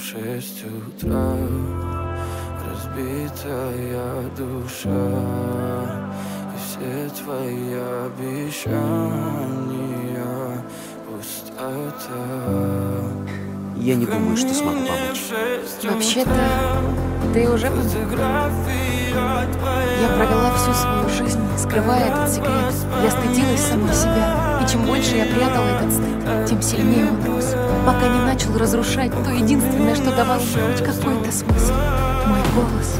в 6 утра, разбитая душа, и все твои обещания пустота. Я не думаю, что смогу помочь. Вообще-то, ты уже помог. Я провела всю свою жизнь, скрывая этот секрет. Я стыдилась самой себя. И чем больше я прятала этот стыд, тем сильнее он рос. Пока не начал разрушать то единственное, что давало мне хоть какой-то смысл. Мой голос.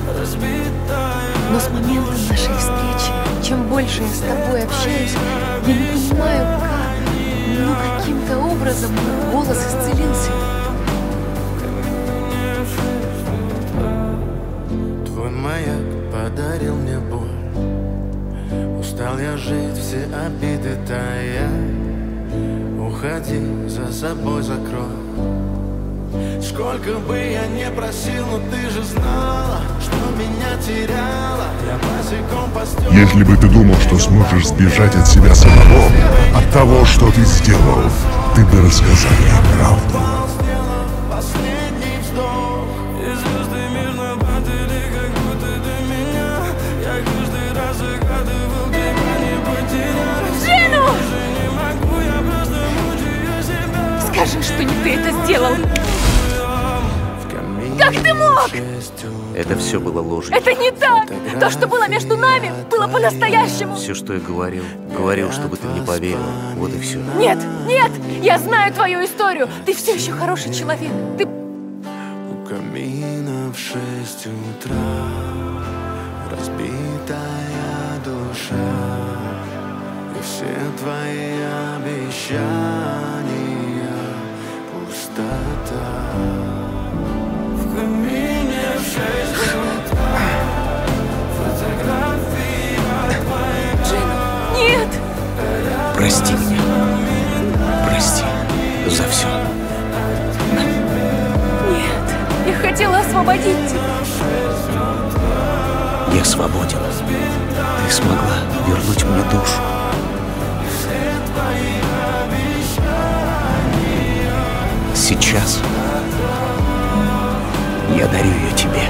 Но с момента нашей встречи, чем больше я с тобой общаюсь, я не понимаю, как, но каким-то образом мой голос исцелился. Твой маяк подарил мне боль. Устал я жить, все обиды тая. Уходи, за собой закрой. Сколько бы я не просил, но ты же знала, что меня теряла. Я босиком по стеклу. Если бы ты думал, что сможешь сбежать от себя самого, от того, что ты сделал, ты бы рассказал мне правду. Последний вздох, и звезды мирно падали, как будто до меня. Я каждый раз загадывал, тебя не потерять. Джину! Уже не могу, я просто мучаю себя. Скажи, что не ты это сделал! В камине Как ты мог? 6 утра. Это все было ложью. Это не так! То, что было между нами, было по-настоящему! Все, что я говорил, чтобы ты мне поверила. Вот и все. Нет, нет! Я знаю твою историю! Ты все еще хороший человек! Ты... У камина в 6 утра, разбитая душа, и все твои обещания пустота. В камине в 6 утра, фотография твоя. Джин, нет! Прости меня. Прости за все. Нет! Я хотела освободить тебя! Я свободен. Ты смогла вернуть мне душу. Сейчас я дарю ее тебе.